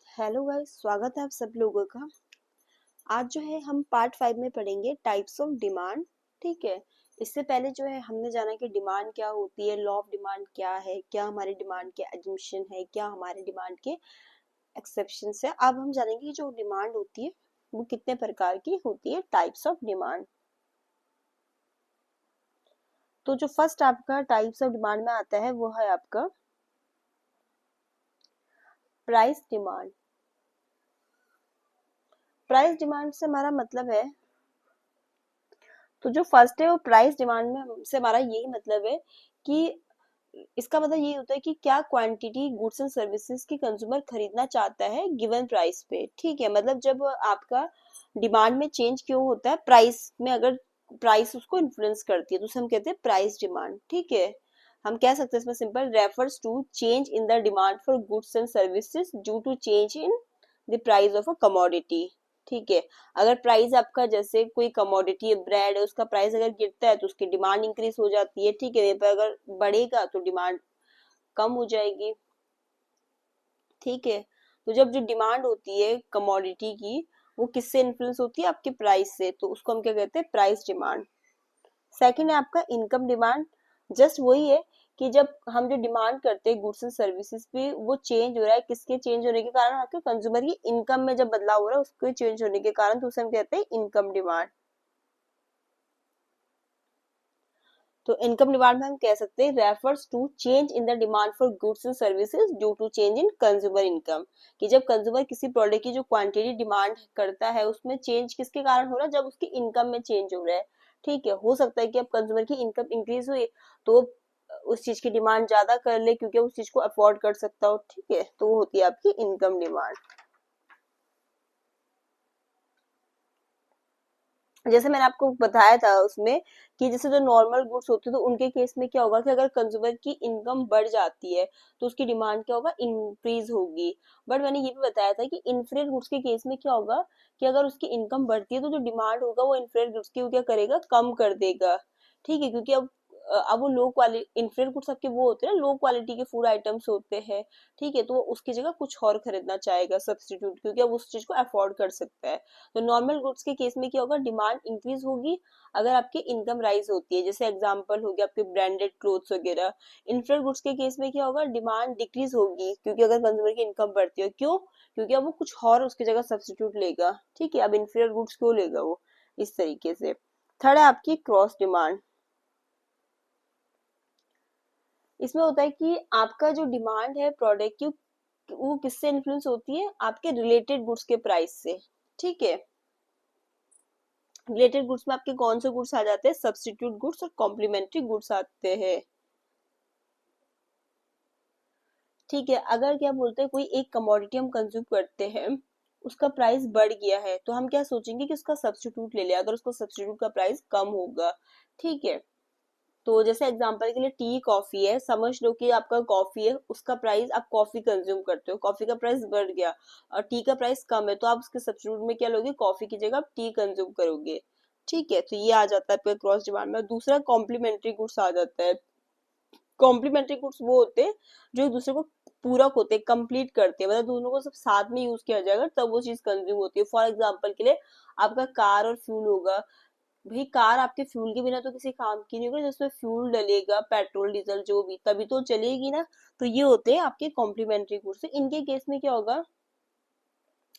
Hello guys, स्वागत है आप सब लोगों का। आज जो है हम पार्ट 5 में पढ़ेंगे टाइप्स ऑफ डिमांड। ठीक है। इससे पहले जो है हमने जाना कि डिमांड क्या होती है, लॉ ऑफ डिमांड क्या है, क्या हमारे डिमांड के अजम्पशन है, क्या हमारे डिमांड के एक्सेप्शंस है। अब हम जानेंगे कि जो डिमांड होती है वो कितने प्रकार की होती है, टाइप्स ऑफ डिमांड। तो जो फर्स्ट आपका टाइप्स ऑफ डिमांड में आता है वो है आपका प्राइस डिमांड। प्राइस डिमांड से हमारा मतलब है, तो जो फर्स्ट है वो प्राइस डिमांड में से हमारा यही मतलब है कि इसका मतलब ये होता है कि क्या क्वांटिटी गुड्स एंड सर्विसेज की कंज्यूमर खरीदना चाहता है गिवन प्राइस पे। ठीक है, मतलब जब आपका डिमांड में चेंज क्यों होता है, प्राइस में अगर प्राइस उसको इन्फ्लुएंस करती है तो उसे हम कहते हैं प्राइस डिमांड। ठीक है, हम कह सकते हैं इसमें simple refers to change in the demand for goods and services due to change in the price of a commodity. ठीक है, अगर प्राइस आपका जैसे कोई कमोडिटी है, ब्रेड है, उसका प्राइस अगर गिरता है तो उसकी डिमांड इंक्रीज हो जाती है। ठीक है, वहीं पर अगर बढ़ेगा तो डिमांड कम हो जाएगी। ठीक है, तो जब जो डिमांड होती है कमोडिटी की वो किससे इन्फ्लुएंस होती है, आपके प्राइस से, तो उसको हम क्या कहते हैं, प्राइस डिमांड। सेकंड है आपका इनकम डिमांड। जस्ट वही है कि जब हम जो डिमांड करते हैं गुड्स एंड सर्विसेज पे वो चेंज हो रहा है, किसके चेंज होने के कारण, आपके कंज्यूमर की इनकम में जब बदलाव हो रहा है उसके चेंज होने के कारण, तो उसे हम कहते हैं इनकम डिमांड। तो इनकम डिमांड में हम कह सकते हैं refers to change in the demand for goods and services due to change in consumer income. कि जब कंज्यूमर किसी प्रोडक्ट की जो क्वांटिटी डिमांड करता है उसमें चेंज किसके कारण हो रहा है, जब उसकी इनकम में चेंज हो रहा है। ठीक है, हो सकता है कि अब कंज्यूमर की इनकम इंक्रीज हुई तो उस चीज की डिमांड ज्यादा कर ले क्योंकि उस चीज को अफोर्ड कर सकता हो। ठीक है, तो वो होती है आपकी इनकम डिमांड। जैसे मैंने आपको बताया था उसमें कि जैसे जो नॉर्मल गुड्स होते हैं तो उनके केस में क्या होगा कि अगर कंज्यूमर की इनकम बढ़ जाती है तो उसकी डिमांड क्या होगा, इंक्रीज होगी। बट मैंने ये भी बताया था कि इंफीरियर गुड्स के केस में क्या होगा कि अगर उसकी इनकम बढ़ती है तो जो डिमांड होगा वो इंफीरियर गुड्स की वो क्या करेगा, कम कर देगा। ठीक है, क्योंकि अब वो लो क्वालिटी इंफीरियर गुड्स आपके वो होते हैं ना, लो क्वालिटी के फूड आइटम्स होते हैं। ठीक है, तो वो उसकी जगह कुछ और खरीदना चाहेगा सब्सटीट्यूट, क्योंकि अब उस चीज को अफोर्ड कर सकता है। तो नॉर्मल गुड्स के केस में क्या होगा, डिमांड इंक्रीज होगी अगर आपकी इनकम राइज होती है। जैसे एग्जांपल हो गया आपके ब्रांडेड क्लोथ्स वगैरह। इन्फ्लेटेड गुड्स के केस में क्या होगा, डिमांड डिक्रीज होगी क्योंकि अगर कंज्यूमर की इनकम बढ़ती है, क्यों, क्योंकि अब वो कुछ और उसकी जगह सब्सटीट्यूट लेगा। ठीक है, अब इन्फ्लेटेड गुड्स क्यों लेगा वो, इस तरीके से। थर्ड है आपकी क्रॉस डिमांड। इसमें होता है कि आपका जो डिमांड है प्रोडक्ट की वो किससे इन्फ्लुएंस होती है, आपके रिलेटेड गुड्स के प्राइस से। ठीक है, रिलेटेड गुड्स में आपके कौन से गुड्स आ जाते हैं, सब्स्टिट्यूट गुड्स और कॉम्प्लीमेंट्री गुड्स आते हैं। ठीक है, अगर क्या बोलते हैं कोई एक कमोडिटी हम कंज्यूम करते हैं, उसका प्राइस बढ़ गया है तो हम क्या सोचेंगे कि उसका सब्स्टिट्यूट ले लिया, अगर उसको सब्स्टिट्यूट का प्राइस कम होगा। ठीक है, तो जैसे एग्जांपल के लिए टी कॉफी है, समझ लो कि आपका कॉफी है, उसका प्राइस, आप कॉफी कंज्यूम करते हो, कॉफी का प्राइस बढ़ गया और टी का प्राइस कम है, तो आप उसके सब्स्टिट्यूट में क्या लोगे, कॉफी की जगह आप टी कंज्यूम करोगे। ठीक है, तो ये आ जाता है आपका क्रॉस डिमांड में। दूसरा कॉम्प्लीमेंट्री गुड्स आ जाता है। कॉम्प्लीमेंट्री गुड्स वो होते हैं जो एक दूसरे को पूरक होते हैं, कंप्लीट करते हैं, मतलब दोनों को सब साथ में यूज किया जाएगा तब वो चीज कंज्यूम होती है। फॉर एग्जाम्पल के लिए आपका कार और फ्यूल होगा। भाई कार आपके फ्यूल के बिना तो किसी काम की नहीं होगी, जिसमें फ्यूल डलेगा, पेट्रोल डीजल जो भी, तभी तो चलेगी ना। तो ये होते हैं आपके कॉम्प्लीमेंट्री गुड्स। इनके केस में क्या होगा,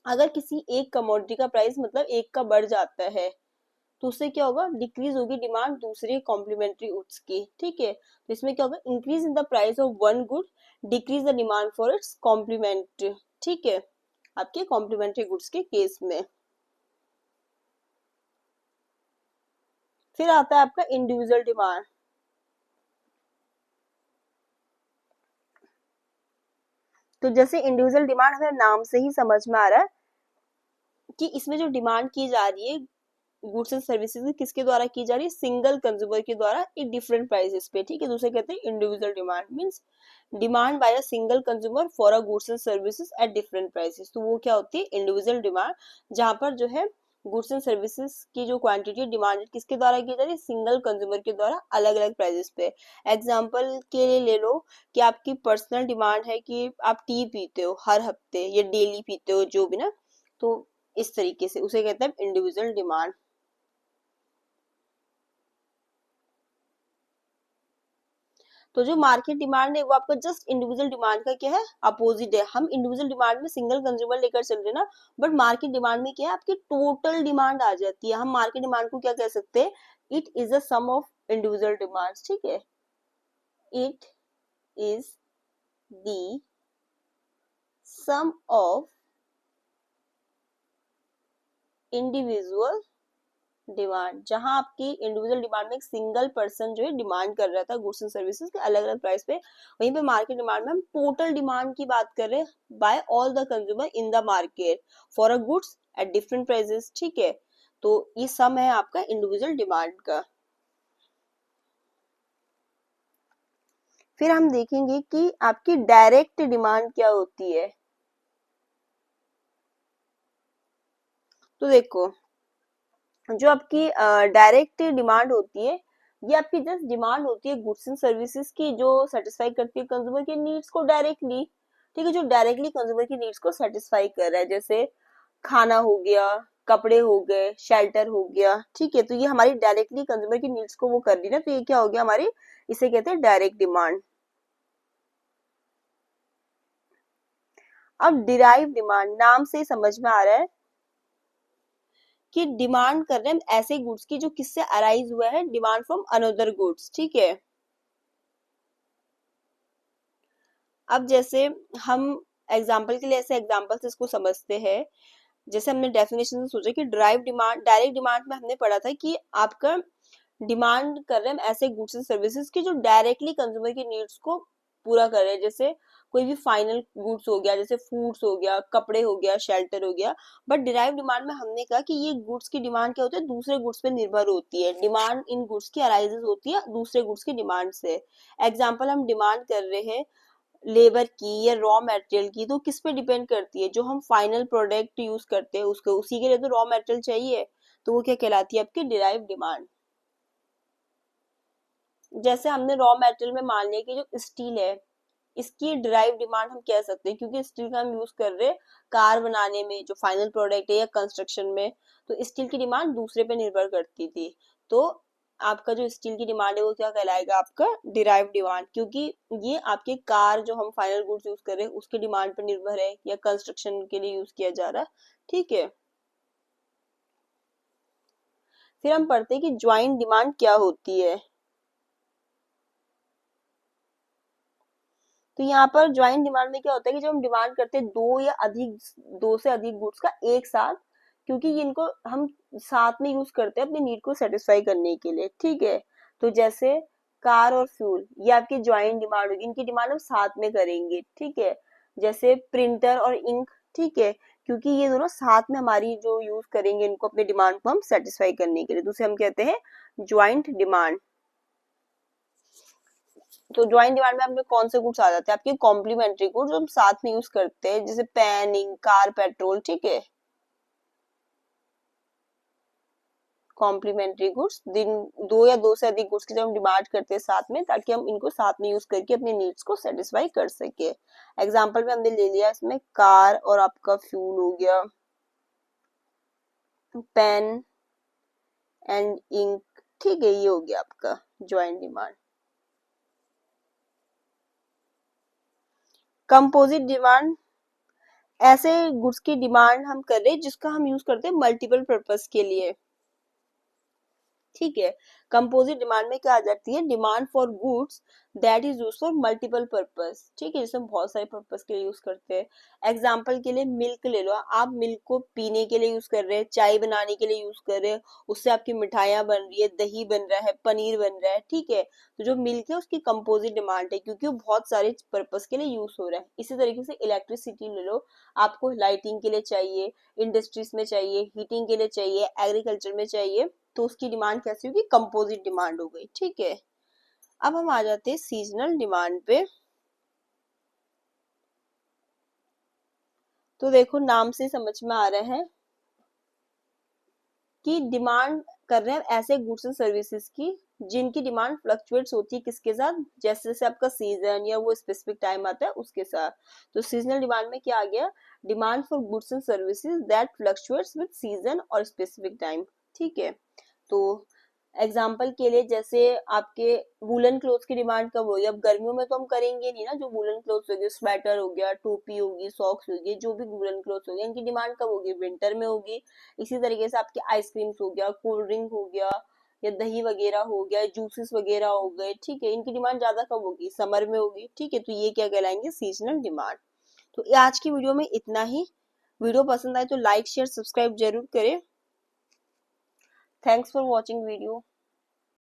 अगर किसी एक कमोडिटी का प्राइस मतलब एक का बढ़ जाता है तो उससे क्या होगा, डिक्रीज होगी डिमांड दूसरे कॉम्प्लीमेंट्री गुड्स की। ठीक है, तो इसमें क्या होगा, increase in the price of one good, decrease the demand for its complement. ठीक है, आपके कॉम्प्लीमेंट्री गुड्स के केस में। फिर आता है आपका इंडिविजुअल डिमांड। तो जैसे इंडिविजुअल डिमांड हमें नाम से ही समझ में आ रहा है कि इसमें जो डिमांड की जा रही है गुड्स एंड सर्विसेज किसके द्वारा की जा रही है, सिंगल कंज्यूमर के द्वारा एक डिफरेंट प्राइसेस पे। ठीक है, दूसरे कहते हैं individual demand, means demand by a single consumer for a goods and services at different prices. तो वो क्या होती है, इंडिविजुअल डिमांड, जहां पर जो है गुड्स एंड सर्विसेज की जो क्वांटिटी डिमांड किसके द्वारा की जा रही है, सिंगल कंज्यूमर के द्वारा अलग अलग प्राइसेस पे। एग्जांपल के लिए ले लो कि आपकी पर्सनल डिमांड है कि आप टी पीते हो हर हफ्ते या डेली पीते हो जो भी ना, तो इस तरीके से उसे कहते हैं इंडिविजुअल डिमांड। तो जो मार्केट डिमांड है वो आपका जस्ट इंडिविजुअल डिमांड का क्या है, अपोजिट है। हम इंडिविजुअल डिमांड में सिंगल कंज्यूमर लेकर चल रहे हैं ना, बट मार्केट डिमांड में क्या है, आपकी टोटल डिमांड आ जाती है। हम मार्केट डिमांड को क्या कह सकते हैं, it is a sum of individual demands, ठीक है। It is the sum of individual demand, जहां आपकी इंडिविजुअल डिमांड में एक सिंगल पर्सन जो है डिमांड कर रहा था गुड्स एंड सर्विसेज के अलग अलग प्राइस पे, वहीं पे मार्केट डिमांड में हम टोटल डिमांड की बात कर रहे हैं by all the consumer in the market for a goods at different prices, ठीक है। तो ये सम है आपका इंडिविजुअल डिमांड का। फिर हम देखेंगे कि आपकी डायरेक्ट डिमांड क्या होती है। तो देखो, जो आपकी डायरेक्ट डिमांड होती है, ये आपकी जस्ट डिमांड होती है गुड्स एंड सर्विसेज की, जो सेटिस्फाई करती है कंज्यूमर के नीड्स को डायरेक्टली, ठीक है, जो डायरेक्टली कंज्यूमर की नीड्स को सेटिस्फाई कर रहा है, जैसे खाना हो गया, कपड़े हो गए, शेल्टर हो गया, ठीक है। तो ये हमारी डायरेक्टली कंज्यूमर की नीड्स को वो कर रही है ना, तो ये क्या हो गया हमारी, इसे कहते हैं डायरेक्ट डिमांड। अब डिराइव डिमांड, नाम से ही समझ में आ रहा है कि डिमांड कर रहे हैं हम ऐसे गुड्स की जो किससे अराइज हुआ है, डिमांड फ्रॉम अनदर गुड्स, ठीक है। अब जैसे हम एग्जाम्पल के लिए ऐसे एग्जाम्पल से इसको समझते हैं, जैसे हमने डेफिनेशन से सोचा कि ड्राइव डिमांड, डायरेक्ट डिमांड में हमने पढ़ा था कि आपका डिमांड कर रहे हैं हम ऐसे गुड्स एंड सर्विसेज की जो डायरेक्टली कंज्यूमर की नीड्स को पूरा कर रहे हैं, जैसे कोई भी फाइनल गुड्स हो गया, जैसे फूड्स हो गया, कपड़े हो गया, शेल्टर हो गया। बट डिराइव डिमांड में हमने कहा कि ये गुड्स की डिमांड क्या होती है, दूसरे गुड्स पे निर्भर होती है, डिमांड इन गुड्स की अराइजेस होती है दूसरे गुड्स की डिमांड से। एग्जाम्पल, हम डिमांड कर रहे हैं लेबर की या रॉ मटेरियल की, तो किस पे डिपेंड करती है, जो हम फाइनल प्रोडक्ट यूज करते हैं उसको, उसी के लिए तो रॉ मटेरियल चाहिए, तो वो क्या कहलाती है, आपकी डिराइव डिमांड। जैसे हमने रॉ मटेरियल में मान लिया कि जो स्टील है, इसकी डिराइव डिमांड हम कह सकते हैं, क्योंकि स्टील का हम यूज कर रहे हैं कार बनाने में, जो फाइनल प्रोडक्ट है, या कंस्ट्रक्शन में, तो स्टील की डिमांड दूसरे पे निर्भर करती थी। तो आपका जो स्टील की डिमांड है वो क्या कहलाएगा, आपका डिराइव डिमांड, क्योंकि ये आपके कार जो हम फाइनल गुड्स यूज कर रहे हैं उसके डिमांड पर निर्भर है, या कंस्ट्रक्शन के लिए यूज किया जा रहा है, ठीक है। फिर हम पढ़ते हैं कि ज्वाइंट डिमांड क्या होती है। तो यहाँ पर ज्वाइंट डिमांड में क्या होता है कि जब हम डिमांड करते हैं दो या अधिक, दो से अधिक गुड्स का एक साथ, क्योंकि इनको हम साथ में यूज करते हैं अपनी नीड को सेटिस्फाई करने के लिए, ठीक है। तो जैसे कार और फ्यूल, ये आपकी ज्वाइंट डिमांड होगी, इनकी डिमांड हम साथ में करेंगे, ठीक है। जैसे प्रिंटर और इंक, ठीक है, क्योंकि ये दोनों साथ में हमारी जो यूज करेंगे इनको अपनी डिमांड को हम सेटिस्फाई करने के लिए, तो उसे हम कहते हैं ज्वाइंट डिमांड। तो ज्वाइंट डिमांड में आपके कौन से गुड्स आ जाते हैं, आपके कॉम्प्लीमेंट्री गुड्स जो हम साथ में यूज करते हैं, जैसे पेन, इंक, कार, पेट्रोल, ठीक है। कॉम्प्लीमेंट्री गुड्स, दिन दो या दो से अधिक गुड्स की जब हम डिमांड करते हैं साथ में, ताकि हम इनको साथ में यूज करके अपने नीड्स को सेटिस्फाई कर सके। एग्जाम्पल में हमने ले लिया इसमें कार और आपका फ्यूल हो गया, पेन एंड इंक, ठीक है, ये हो गया आपका ज्वाइंट डिमांड। कंपोजिट डिमांड, ऐसे गुड्स की डिमांड हम कर रहे हैं जिसका हम यूज करते हैं मल्टीपल पर्पस के लिए, ठीक है। कंपोजिट डिमांड में क्या आ जाती है, demand for goods that is use for multiple purpose, ठीक है, जिसे हम बहुत सारे पर्पस के लिए यूज करते हैं। एग्जाम्पल के लिए मिल्क ले लो, आप मिल्क को पीने के लिए यूज कर रहे हैं, चाय बनाने के लिए यूज कर रहे हैं, उससे आपकी मिठाइयाँ बन रही है, दही बन रहा है, पनीर बन रहा है, ठीक है। तो जो मिल्क है उसकी कंपोजिट डिमांड है, क्योंकि वो बहुत सारे पर्पस के लिए यूज हो रहा है। इसी तरीके से इलेक्ट्रिसिटी ले लो, आपको लाइटिंग के लिए चाहिए, इंडस्ट्रीज में चाहिए, हीटिंग के लिए चाहिए, एग्रीकल्चर में चाहिए, तो उसकी डिमांड कैसी होगी, कंपोजिट डिमांड हो गई, ठीक है। अब हम आ जाते हैं सीजनल डिमांड पे। तो देखो, नाम से समझ में आ रहा है कि डिमांड कर रहे हैं ऐसे गुड्स एंड सर्विसेज की जिनकी डिमांड फ्लक्चुएट्स होती है किसके साथ, जैसे जैसे आपका सीजन या वो स्पेसिफिक टाइम आता है उसके साथ। तो सीजनल डिमांड में क्या आ गया, demand for goods and services that fluctuates with season और स्पेसिफिक टाइम। ठीक है, तो एग्जाम्पल के लिए जैसे आपके वुलन क्लोथ्स की डिमांड कब होगी, अब गर्मियों में तो हम करेंगे नहीं ना, जो वुलन क्लोथ्स हो गए, स्वेटर हो गया, टोपी होगी, सॉक्स हो गए, जो भी वुलन क्लोथ्स हो गए, इनकी डिमांड कब होगी, विंटर में होगी। इसी तरीके से आपके आइसक्रीम्स हो गया, कोल्ड ड्रिंक हो गया, या दही वगैरह हो गया, जूसेस वगैरह हो गए, ठीक है, इनकी डिमांड ज्यादा कब होगी, समर में होगी। ठीक है, तो ये क्या कहलाएंगे, सीजनल डिमांड। तो ये आज की वीडियो में इतना ही। वीडियो पसंद आए तो लाइक शेयर सब्सक्राइब जरूर करें। Thanks for watching video.